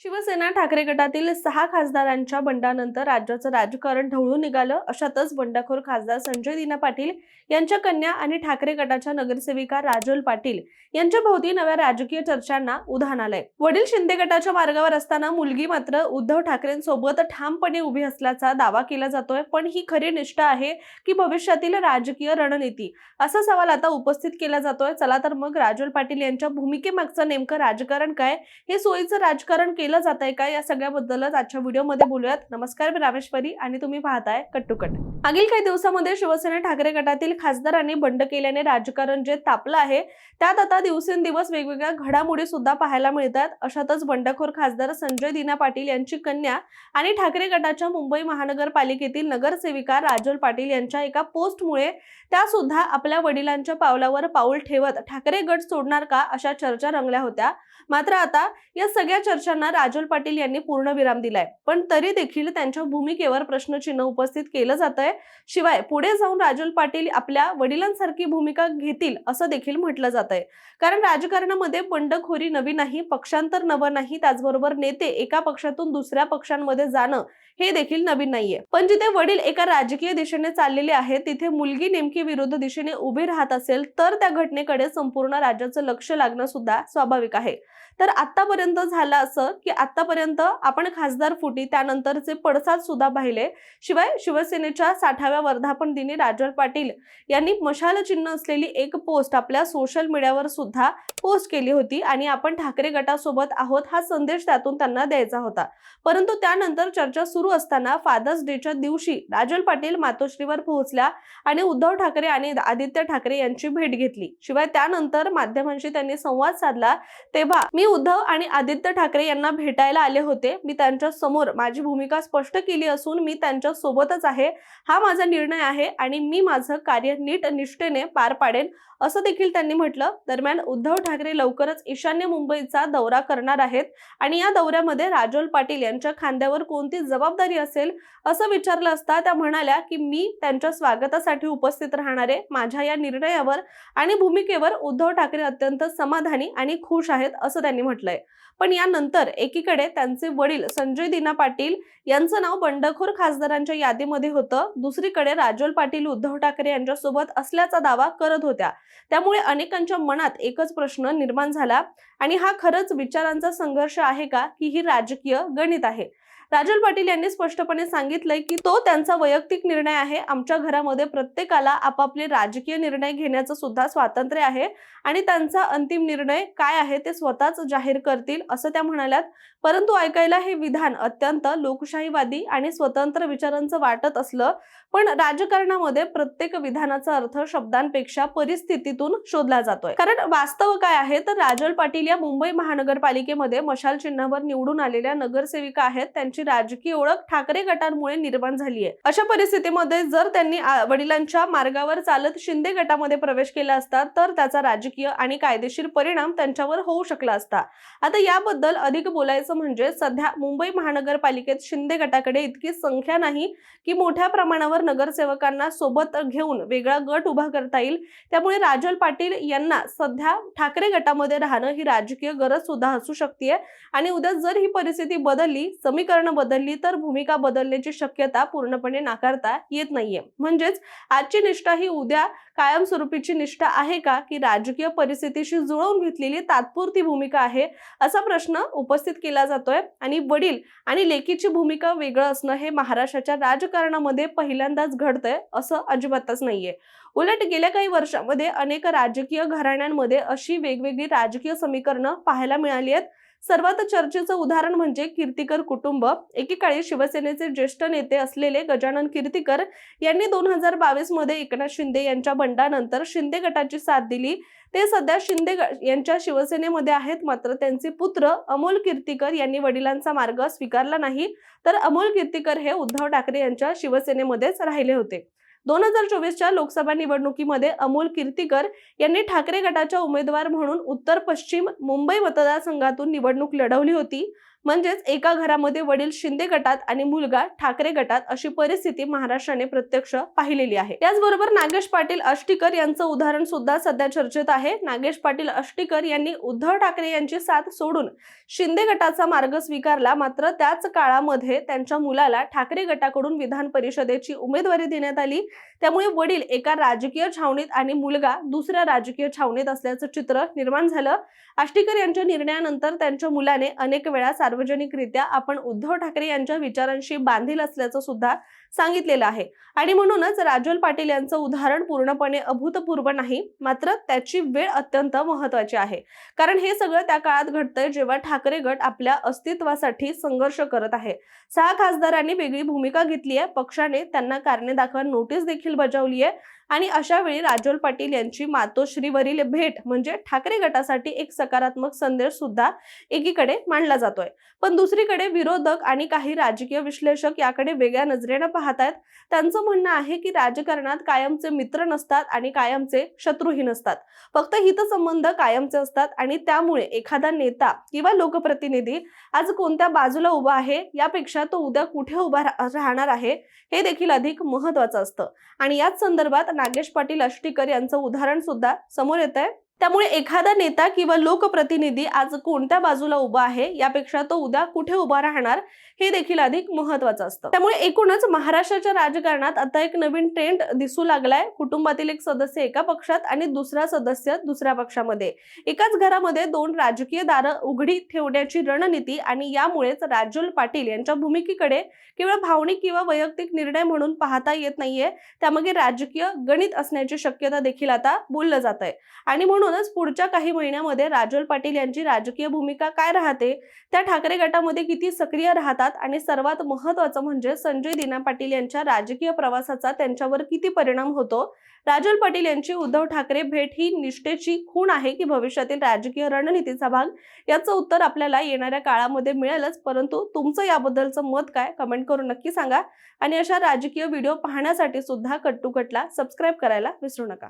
शिवसेना ठाकरे गटातील 6 खासदारांच्या बंडानंतर राज्याचं राजकारण ढवळून निघालं. अशातच बंडखोर खासदार संजय दिना पाटील यांच्या कन्या आणि ठाकरे गटाच्या नगरसेविका राजोल पाटील यांच्या भोवती नव्या राजकीय चर्चांना उधाण आलंय. वडील शिंदे गटाच्या मार्गावर असताना मुलगी मात्र उद्धव ठाकरेंसोबत ठामपणे उभी असल्याचा दावा केला जातोय. पण ही खरी निष्ठा आहे की भविष्यातील राजकीय रणनीती, असा सवाल आता उपस्थित केला जातोय. चला तर मग राजोल पाटील यांच्या भूमिकेमागचं नेमकं राजकारण काय, हे सोयीचं राजकारण केलं जातंय का, या सगळ्याबद्दलच आजच्या व्हिडिओमध्ये बोलूयात. नमस्कार, मी रामेश्वरी आणि तुम्ही पाहताय कट टू कट. मागील काही दिवसांमध्ये शिवसेना ठाकरे गटातील खासदारांनी बंड केल्याने राजकारण जे तापलं आहे, त्यात आता दिवसेंदिवस वेगवेगळ्या घडामोडी सुद्धा पाहायला मिळतात. अशातच बंडखोर खासदार संजय दिना पाटील यांची कन्या आणि ठाकरे गटाच्या मुंबई महानगरपालिकेतील नगरसेविका राजोल पाटील यांच्या एका पोस्टमुळे त्या सुद्धा आपल्या वडिलांच्या पावलावर पाऊल ठेवत ठाकरे गट सोडणार का, अशा चर्चा रंगल्या होत्या. मात्र आता या सगळ्या चर्चांना राजोल पाटील यांनी पूर्णविराम दिलाय. पण तरी देखील त्यांच्या भूमिकेवर प्रश्नचिन्ह उपस्थित केलं जातंय. शिवाय पुढे जाऊन राजोल पाटील आपल्या वडिलांसारखी भूमिका घेतील असं देखील म्हटलं जातंय. कारण राजकारणामध्ये बंडखोरी नवी नाही, पक्षांतर नवं नाही, त्याचबरोबर नेते एका पक्षातून दुसऱ्या पक्षांमध्ये जाणं हे देखील नवीन नाहीये. पण जिथे वडील एका राजकीय दिशेने चाललेले आहेत, तिथे मुलगी नेमकी विरुद्ध दिशेने उभी राहत असेल तर त्या घटनेकडे संपूर्ण राज्याचं लक्ष लागणं सुद्धा स्वाभाविक आहे. तर आतापर्यंत झालं असं की आतापर्यंत आपण खासदार फुटी त्यानंतरचे पडसाद सुद्धा पाहिले. शिवाय शिवसेनेच्या 60व्या वर्धापन दिनी राजोल पाटील यांनी मशाल चिन्ह असलेली एक पोस्ट आपल्या सोशल मीडियावर सुद्धा पोस्ट केली होती आणि आपण ठाकरे गटासोबत आहोत हा संदेश त्यातून त्यांना द्यायचा होता. परंतु त्यानंतर चर्चा सुरू असताना फादर्स डेच्या दिवशी राजोल पाटील मातोश्रीवर पोहोचल्या आणि उद्धव ठाकरे आणि आदित्य ठाकरे यांची भेट घेतली. शिवाय त्यानंतर माध्यमांशी त्यांनी संवाद साधला. तेव्हा मी उद्धव आणि आदित्य ठाकरे यांना भेटायला आले होते. मी त्यांच्या समोर माझी भूमिका स्पष्ट केली असून मी त्यांच्या सोबतच आहे, हा माझा निर्णय आहे आणि मी माझं कार्य नीट निष्ठेने पार पाडेन, असं देखील त्यांनी म्हटलं. दरम्यान उद्धव ठाकरे लवकरच ईशान्य मुंबईचा दौरा करणार आहेत आणि या दौऱ्यामध्ये राजोल पाटील यांच्या खांद्यावर कोणती जबाबदारी असेल असं विचारलं असता त्या म्हणाल्या की मी त्यांच्या स्वागतासाठी उपस्थित राहणारे. माझ्या या निर्णयावर आणि भूमिकेवर उद्धव ठाकरे अत्यंत समाधानी आणि खुश आहेत, असं त्यांनी म्हटलंय. पण यानंतर एकीकडे त्यांचे वडील संजय दिना पाटील यांचं नाव बंडखोर खासदारांच्या यादीमध्ये होतं, दुसरीकडे राजोल पाटील उद्धव ठाकरे यांच्यासोबत असल्याचा दावा करत होत्या. त्यामुळे अनेकांच्या मनात एकच प्रश्न निर्माण झाला आणि हा खरंच विचारांचा संघर्ष आहे का की ही राजकीय गणित आहे. राजोल पाटील यांनी स्पष्टपणे सांगितलंय की तो त्यांचा वैयक्तिक निर्णय आहे. आमच्या घरामध्ये प्रत्येकाला आपापले राजकीय निर्णय घेण्याचं सुद्धा स्वातंत्र्य आहे आणि त्यांचा अंतिम निर्णय काय आहे ते स्वतःच जाहीर करतील, असं त्या म्हणाल्यात. परंतु ऐकायला हे विधान अत्यंत लोकशाहीवादी आणि स्वतंत्र विचारांचं वाटत असलं, पण राजकारणामध्ये प्रत्येक विधानाचा अर्थ शब्दांपेक्षा परिस्थितीतून शोधला जातोय. कारण वास्तव काय आहे तर राजोल पाटील या मुंबई महानगरपालिकेमध्ये मशाल चिन्हावर निवडून आलेल्या नगरसेविका आहेत. त्यांची राजकीय ओळख ठाकरे गटांमुळे निर्माण झाली आहे. अशा परिस्थितीमध्ये जर त्यांनी वडिलांच्या मार्गावर चालत शिंदे गटामध्ये प्रवेश केला असता तर त्याचा राजकीय आणि कायदेशीर परिणाम त्यांच्यावर होऊ शकला असता. आता याबद्दल अधिक बोलायचं म्हणजे सध्या मुंबई महानगरपालिकेत शिंदे गटाकडे इतकी संख्या नाही की मोठ्या प्रमाणावर नगरसेवकांना सोबत घेऊन वेगळा गट उभा करता येईल. त्यामुळे राजोल पाटील यांना सध्या ठाकरे गटामध्ये राहणं ही राजकीय गरज सुद्धा असू शकते आणि उद्या जर ही परिस्थिती बदलली, समीकरण बदलली तर भूमिका बदलण्याची शक्यता पूर्णपणे नाकारता येत नाहीये. म्हणजेच आजची निष्ठा ही उद्या कायमस्वरूपीची निष्ठा आहे का की राजकीय परिस्थितीशी जुळवून घेतलेली तात्पुरती भूमिका आहे, असा प्रश्न उपस्थित केला जातोय. आणि वडील आणि लेकीची भूमिका वेगळं असणं हे महाराष्ट्राच्या राजकारणामध्ये पहिल्यांदाच घडतंय असं अजिबातच नाहीये. उलट गेल्या काही वर्षांमध्ये अनेक राजकीय घराण्यांमध्ये अशी वेगवेगळी राजकीय समीकरणं पाहायला मिळाली आहेत. सर्वात चर्चेचं उदाहरण म्हणजे कीर्तीकर कुटुंब. एकेकाळी शिवसेनेचे ज्येष्ठ नेते असलेले गजानन कीर्तीकर यांनी 2022 मध्ये एकनाथ शिंदे यांच्या बंडानंतर शिंदे गटाची साथ दिली. ते सध्या शिंदे यांच्या शिवसेनेमध्ये आहेत. मात्र त्यांचे पुत्र अमोल कीर्तीकर यांनी वडिलांचा मार्ग स्वीकारला नाही, तर अमोल कीर्तीकर हे उद्धव ठाकरे यांच्या शिवसेनेमध्येच राहिले होते. 2024च्या लोकसभा निवडणुकीमध्ये अमोल कीर्तीकर यांनी ठाकरे गटाच्या उमेदवार म्हणून उत्तर पश्चिम मुंबई मतदारसंघातून निवडणूक लढवली होती. म्हणजेच एका घरामध्ये वडील शिंदे गटात आणि मुलगा ठाकरे गटात अशी परिस्थिती महाराष्ट्राने प्रत्यक्ष पाहिलेली आहे. त्याचबरोबर नागेश पाटील आष्टीकर यांचं उदाहरण सुद्धा सध्या चर्चेत आहे. नागेश पाटील आष्टीकर यांनी उद्धव ठाकरे यांची साथ सोडून शिंदे गटाचा मार्ग स्वीकारला. मात्र त्याच काळामध्ये त्यांच्या मुलाला ठाकरे गटाकडून विधान परिषदेची उमेदवारी देण्यात आली. त्यामुळे वडील एका राजकीय छावणीत आणि मुलगा दुसऱ्या राजकीय छावणीत असल्याचं चित्र निर्माण झालं. आष्टीकर यांच्या निर्णयानंतर त्यांच्या मुलाने अनेक वेळा सार्वजनिकरित्या आपण उद्धव ठाकरे यांच्या विचारांशी बांधील असल्याचं सुद्धा सांगितलेलं आहे. आणि म्हणूनच राजोल पाटील यांचं उदाहरण पूर्णपणे अभूतपूर्व नाही, मात्र त्याची वेळ अत्यंत महत्त्वाची आहे. कारण हे सगळं त्या काळात घडतंय जेव्हा ठाकरे गट आपल्या अस्तित्वासाठी संघर्ष करत आहे. 6 खासदारांनी वेगळी भूमिका घेतली आहे. पक्षाने त्यांना कारणे दाखवा नोटीस देखील बजावली आहे. आणि अशा वेळी राजोल पाटील यांची मातोश्रीवरील भेट म्हणजे ठाकरे गटासाठी एक सकारात्मक संदेश सुद्धा एकीकडे मांडला जातोय. पण दुसरीकडे विरोधक आणि काही राजकीय विश्लेषक याकडे वेगळ्या नजरेने पाहतायत. त्यांचं म्हणणं आहे की राजकारणात कायमचे मित्र नसतात आणि कायमचे शत्रूही नसतात. फक्त हितसंबंध कायमचे असतात आणि त्यामुळे एखादा नेता किंवा लोकप्रतिनिधी आज कोणत्या बाजूला उभा आहे यापेक्षा तो उद्या कुठे उभा राहणार आहे हे देखील अधिक महत्त्वाचं असतं. आणि याच संदर्भात नागेश पाटील आष्टीकर यांचं उदाहरण सुद्धा समोर येत आहे. त्यामुळे एखादा नेता किंवा लोकप्रतिनिधी आज कोणत्या बाजूला उभा आहे यापेक्षा तो उद्या कुठे उभा राहणार हे देखील अधिक महत्त्वाचं असतं. त्यामुळे एकूणच महाराष्ट्राच्या राजकारणात आता एक नवीन ट्रेंड दिसू लागलाय. कुटुंबातील एक सदस्य एका पक्षात आणि दुसरा सदस्य दुसऱ्या पक्षामध्ये. एकाच घरामध्ये 2 राजकीय दारं उघडी ठेवण्याची रणनीती आणि यामुळेच राजोल पाटील यांच्या भूमिकेकडे केवळ भावनिक किंवा वैयक्तिक निर्णय म्हणून पाहता येत नाहीये. त्यामागे राजकीय गणित असण्याची शक्यता देखील आता बोललं जात आहे. आणि म्हणूनच पुढच्या काही महिन्यामध्ये राजोल पाटील यांची राजकीय भूमिका काय राहते, त्या ठाकरे गटामध्ये किती सक्रिय राहतात आणि सर्वात महत्त्वाचं म्हणजे संजय दिना पाटील यांच्या राजकीय प्रवासाचा त्यांच्यावर किती परिणाम होतो. राजोल पाटील यांची उद्धव ठाकरे भेट ही निष्ठेची खूण आहे की भविष्यातील राजकीय रणनीतीचा भाग, याचं उत्तर आपल्याला येणाऱ्या काळामध्ये मिळेलच. परंतु तुमचं याबद्दलचं मत काय कमेंट करून नक्की सांगा. आणि अशा राजकीय व्हिडिओ पाहण्यासाठी सुद्धा कट टू कटला सबस्क्राईब करायला विसरू नका.